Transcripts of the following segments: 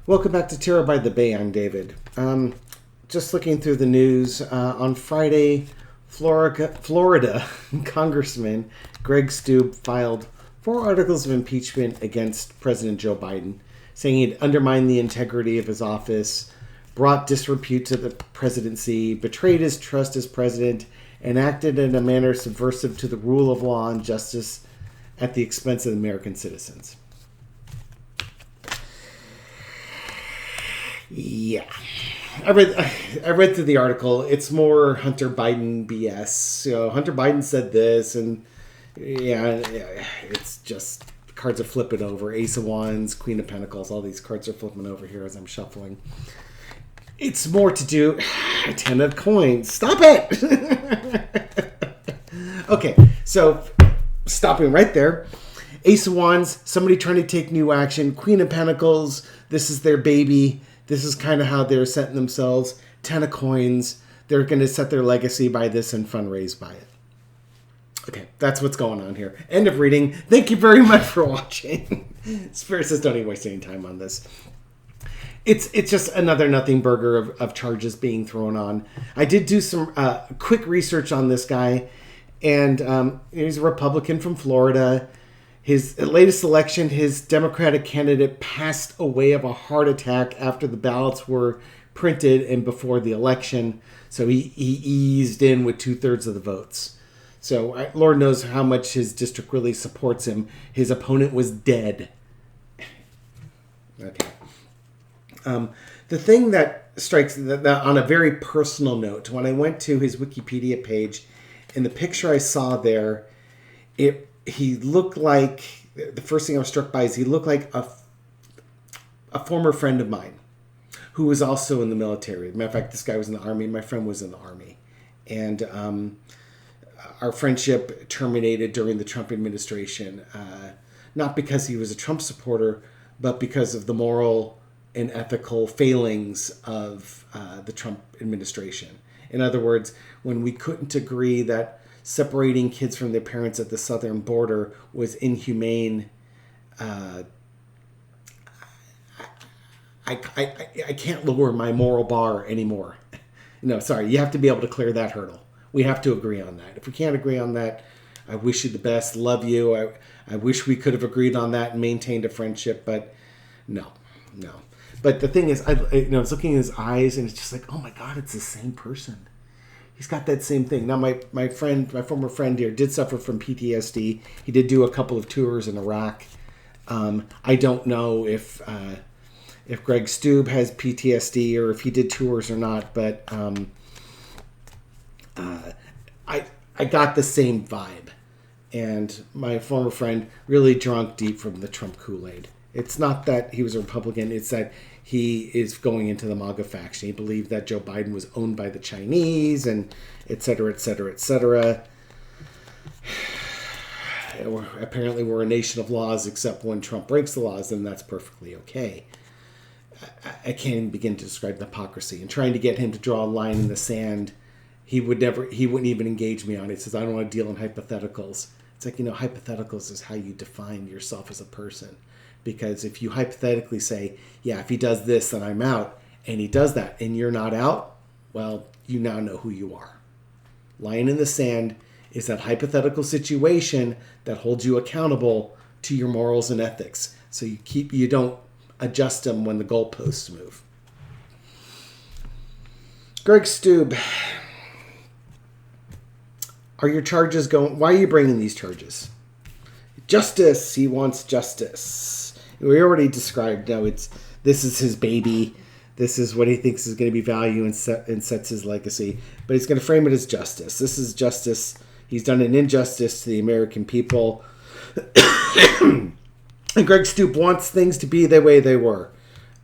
Welcome back to Terror by the Bay. I'm David. Just looking through the news. On Friday, Florida Congressman Greg Stube filed 4 articles of impeachment against President Joe Biden, saying he'd undermined the integrity of his office, brought disrepute to the presidency, betrayed his trust as president, and acted in a manner subversive to the rule of law and justice at the expense of American citizens. Yeah, I read through the article. It's more Hunter Biden BS. So Hunter Biden said this, and it's just cards are flipping over. Ace of Wands, Queen of Pentacles. All these cards are flipping over here as I'm shuffling. It's more to do. 10 of coins. Stop it. Okay, so stopping right there. Ace of Wands. Somebody trying to take new action. Queen of Pentacles. This is their baby. This is kind of how they're setting themselves. 10 of coins. They're going to set their legacy by this and fundraise by it. Okay, that's what's going on here. End of reading. Thank you very much for watching. Spirit says don't even waste any time on this. It's just another nothing burger of charges being thrown on. I did do some quick research on this guy, and he's a Republican from Florida. His latest election, his Democratic candidate passed away of a heart attack after the ballots were printed and before the election. So he eased in with 2/3 of the votes. So Lord knows how much his district really supports him. His opponent was dead. Okay. The thing that strikes that on a very personal note, when I went to his Wikipedia page, in the picture I saw there, he looked like, the first thing I was struck by is he looked like a former friend of mine who was also in the military. As a matter of fact, this guy was in the Army. My friend was in the Army. And our friendship terminated during the Trump administration, not because he was a Trump supporter, but because of the moral and ethical failings of the Trump administration. In other words, when we couldn't agree that separating kids from their parents at the southern border was inhumane, I can't lower my moral bar anymore. No, sorry, you have to be able to clear that hurdle. We have to agree on that. If we can't agree on that, I wish you the best, love you. I wish we could have agreed on that and maintained a friendship, but no. But the thing is, I was looking in his eyes, and it's just like, oh my God, it's the same person. He's got that same thing. Now, my former friend here did suffer from PTSD. He did do a couple of tours in Iraq. I don't know if Greg Stube has PTSD or if he did tours or not, but I got the same vibe. And my former friend really drunk deep from the Trump Kool-Aid. It's not that he was a Republican. It's that he is going into the MAGA faction. He believed that Joe Biden was owned by the Chinese and et cetera, et cetera, et cetera. Apparently we're a nation of laws, except when Trump breaks the laws, then that's perfectly okay. I can't even begin to describe the hypocrisy. And trying to get him to draw a line in the sand, he wouldn't even engage me on it. He says, I don't want to deal in hypotheticals. It's like, hypotheticals is how you define yourself as a person. Because if you hypothetically say, yeah, if he does this, then I'm out, and he does that, and you're not out, well, you now know who you are. Lying in the sand is that hypothetical situation that holds you accountable to your morals and ethics. So you don't adjust them when the goalposts move. Greg Stube, are your charges going? Why are you bringing these charges? Justice. He wants justice. We already described. This is his baby. This is what he thinks is going to be value and sets his legacy. But he's going to frame it as justice. This is justice. He's done an injustice to the American people. And Greg Stube wants things to be the way they were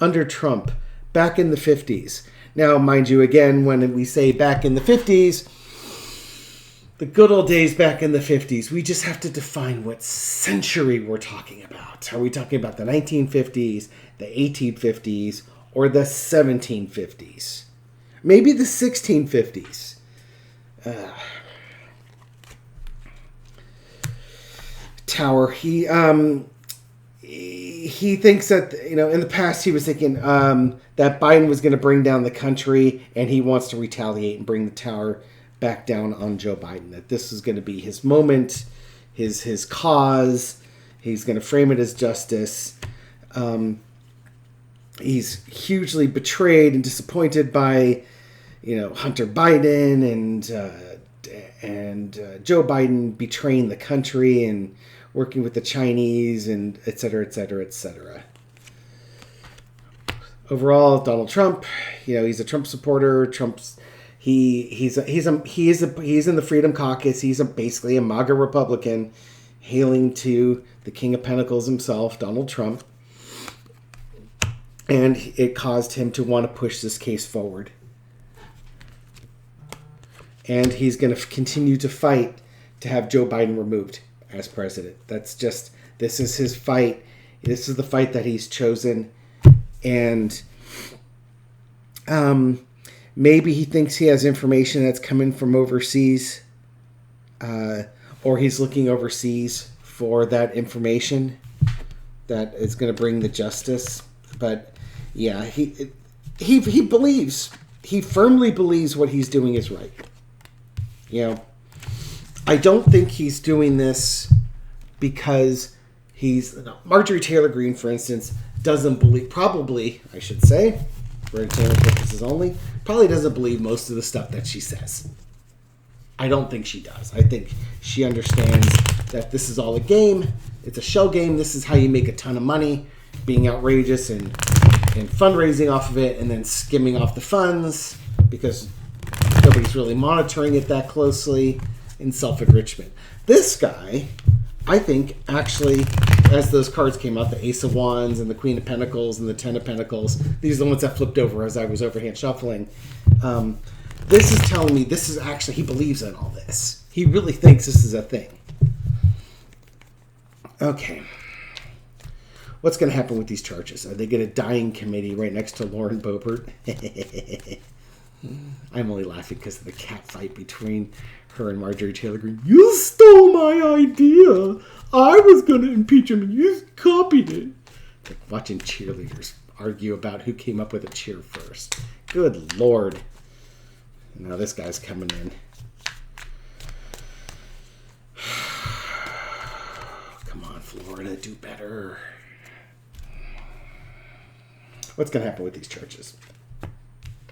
under Trump back in the 50s. Now, mind you, again, when we say back in the 50s, the good old days back in the 50s, we just have to define what century we're talking about. Are we talking about the 1950s, the 1850s, or the 1750s? Maybe the 1650s. Tower, he he thinks that, in the past he was thinking that Biden was going to bring down the country, and he wants to retaliate and bring the tower back down on Joe Biden. That this is going to be his moment, his cause. He's going to frame it as justice. He's hugely betrayed and disappointed by, Hunter Biden and Joe Biden betraying the country and working with the Chinese and et cetera, et cetera, et cetera. Overall, Donald Trump, he's a Trump supporter. He's in the Freedom Caucus. He's basically a MAGA Republican, hailing to the King of Pentacles himself, Donald Trump. And it caused him to want to push this case forward. And he's going to continue to fight to have Joe Biden removed as president. This is his fight. This is the fight that he's chosen. And maybe he thinks he has information that's coming from overseas, or he's looking overseas for that information that is going to bring the justice. But yeah, he firmly believes what he's doing is right. I don't think he's doing this because Marjorie Taylor Greene, for instance, doesn't believe, probably, I should say, for entertainment purposes only, probably doesn't believe most of the stuff that she says. I don't think she does. I think she understands that this is all a game. It's a shell game. This is how you make a ton of money, being outrageous and fundraising off of it, and then skimming off the funds because nobody's really monitoring it that closely, in self-enrichment. This guy, I think, actually, as those cards came out, the Ace of Wands and the Queen of Pentacles and the Ten of Pentacles, these are the ones that flipped over as I was overhand shuffling. This is telling me this is actually, he believes in all this. He really thinks this is a thing. Okay. What's going to happen with these charges? Are they going to die in committee right next to Lauren Boebert? I'm only laughing because of the cat fight between her and Marjorie Taylor Greene. You stole my idea. I was going to impeach him and you copied it. Like watching cheerleaders argue about who came up with a cheer first. Good Lord. Now this guy's coming in. Come on, Florida, do better. What's going to happen with these charges?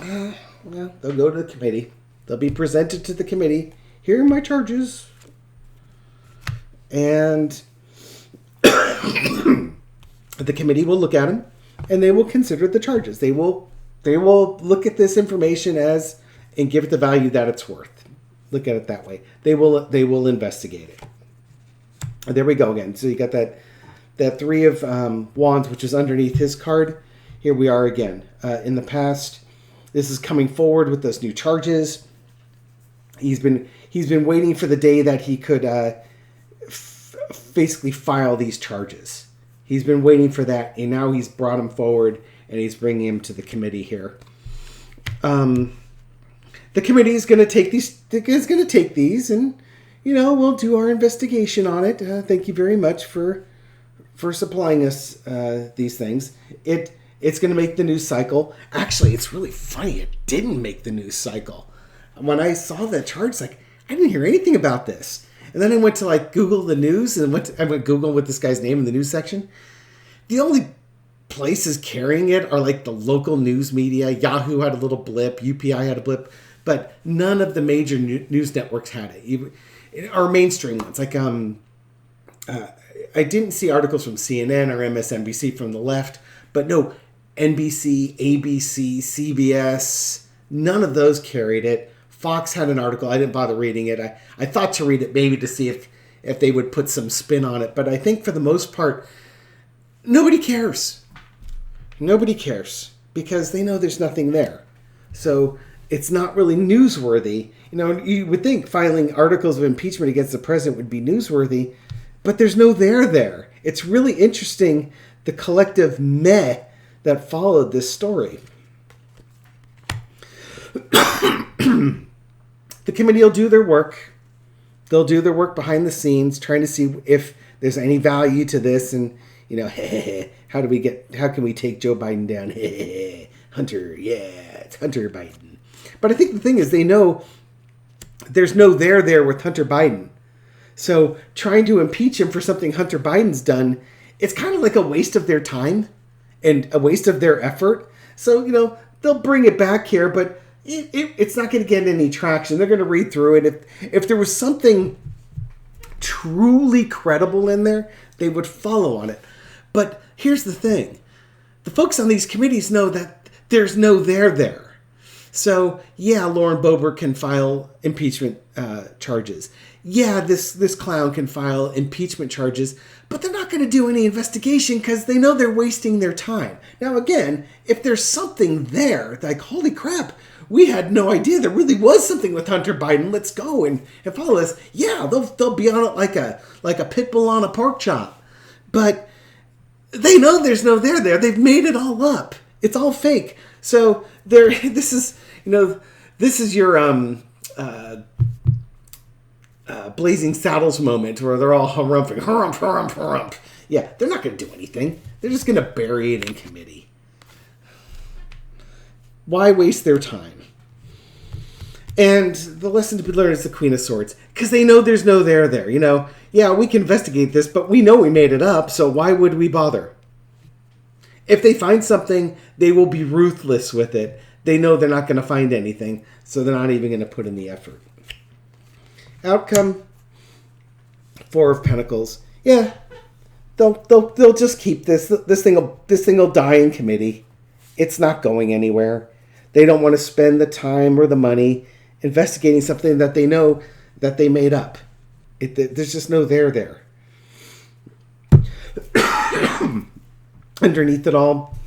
Well, they'll go to the committee. They'll be presented to the committee. Here are my charges. And the committee will look at them, and they will consider the charges. They will look at this information and give it the value that it's worth. Look at it that way. They will investigate it. And there we go again. So you got that Three of Wands, which is underneath his card. Here we are again. In the past, this is coming forward with those new charges. He's been waiting for the day that he could basically file these charges. He's been waiting for that, and now he's brought him forward, and he's bringing him to the committee here. The committee is going to take these. Is going to take these, and we'll do our investigation on it. Thank you very much for supplying us these things. It's going to make the news cycle. Actually, it's really funny. It didn't make the news cycle. When I saw that charge, I didn't hear anything about this. And then I went to Google the news, and I went Google with this guy's name in the news section. The only places carrying it are the local news media. Yahoo had a little blip. UPI had a blip. But none of the major news networks had it. Our mainstream ones. I didn't see articles from CNN or MSNBC from the left. But no, NBC, ABC, CBS, none of those carried it. Fox had an article. I didn't bother reading it. I thought to read it maybe to see if they would put some spin on it. But I think for the most part, nobody cares. Nobody cares because they know there's nothing there. So it's not really newsworthy. You would think filing articles of impeachment against the president would be newsworthy, but there's no there. It's really interesting, the collective meh that followed this story. The committee will do their work. They'll do their work behind the scenes, trying to see if there's any value to this. And, You know, how can we take Joe Biden down? Hunter, yeah, it's Hunter Biden. But I think the thing is, they know there's no there with Hunter Biden. So trying to impeach him for something Hunter Biden's done, it's kind of like a waste of their time and a waste of their effort. So, you know, they'll bring it back here, but it's not going to get any traction. They're going to read through it. If there was something truly credible in there, they would follow on it. But here's the thing. The folks on these committees know that there's no there. So, yeah, Lauren Boebert can file impeachment charges. Yeah, this clown can file impeachment charges, but they're not going to do any investigation because they know they're wasting their time. Now, again, if there's something there, like, holy crap, we had no idea there really was something with Hunter Biden. Let's go and follow this. Yeah, they'll be on it like a pit bull on a pork chop. But they know there's no there. They've made it all up. It's all fake. So this is your Blazing Saddles moment where they're all harumping, harump. Yeah, they're not going to do anything. They're just going to bury it in committee. Why waste their time? And the lesson to be learned is the Queen of Swords, because they know there's no there. You know, yeah, we can investigate this, but we know we made it up, so why would we bother? If they find something, they will be ruthless with it. They know they're not going to find anything, so they're not even going to put in the effort. Outcome, Four of Pentacles. Yeah, they'll just keep this. This thing will die in committee. It's not going anywhere. They don't want to spend the time or the money investigating something that they know that they made up. There's just no there. Underneath it all,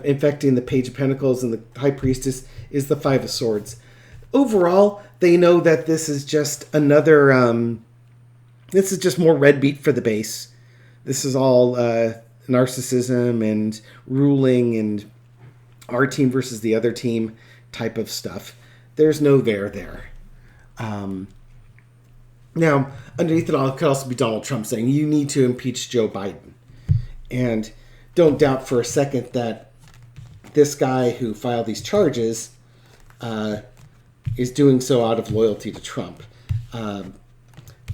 infecting the Page of Pentacles and the High Priestess, is the Five of Swords. Overall, they know that this is just another, this is just more red meat for the base. This is all narcissism and ruling and our team versus the other team type of stuff. There's no there. Now, underneath it all, it could also be Donald Trump saying, you need to impeach Joe Biden. And don't doubt for a second that this guy who filed these charges is doing so out of loyalty to Trump. I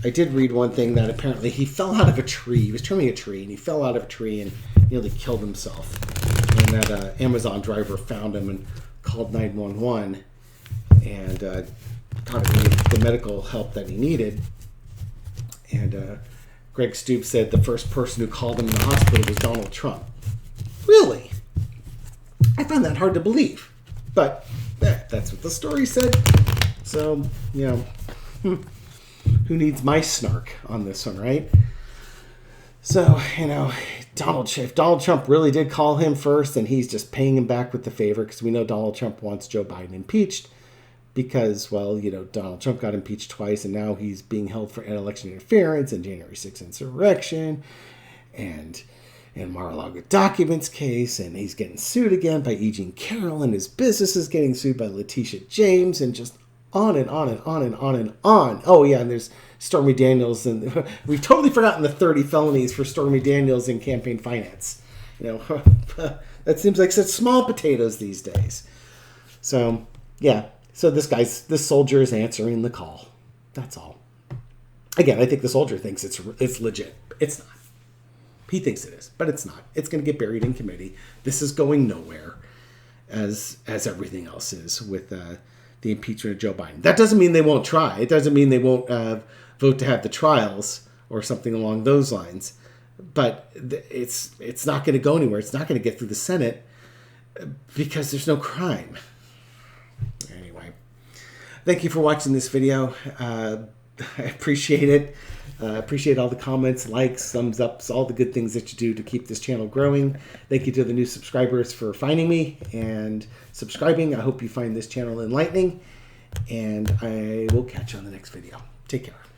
did read one thing that apparently he fell out of a tree. He was trimming a tree, and he fell out of a tree and nearly killed himself. And that Amazon driver found him and called 911 and got him the medical help that he needed. And Greg Stoops said the first person who called him in the hospital was Donald Trump. Really? I find that hard to believe. But that's what the story said. So, you know, who needs my snark on this one, right? So, you know, if Donald Trump really did call him first, and he's just paying him back with the favor, because we know Donald Trump wants Joe Biden impeached because, well, you know, Donald Trump got impeached twice, and now he's being held for election interference and January 6th insurrection and Mar-a-Lago documents case, and he's getting sued again by E. Jean Carroll, and his business is getting sued by Letitia James, and just on and on and on and on and on. Oh, yeah, and there's Stormy Daniels, and we've totally forgotten the 30 felonies for Stormy Daniels in campaign finance. You know, that seems like such small potatoes these days. So, yeah, so this soldier is answering the call. That's all. Again, I think the soldier thinks it's legit. It's not. He thinks it is, but it's not. It's going to get buried in committee. This is going nowhere, as everything else is with the impeachment of Joe Biden. That doesn't mean they won't try. It doesn't mean they won't vote to have the trials or something along those lines. But it's not going to go anywhere. It's not going to get through the Senate because there's no crime. Anyway, thank you for watching this video. I appreciate it. Appreciate all the comments, likes, thumbs ups, all the good things that you do to keep this channel growing. Thank you to the new subscribers for finding me and subscribing. I hope you find this channel enlightening, and I will catch you on the next video. Take care.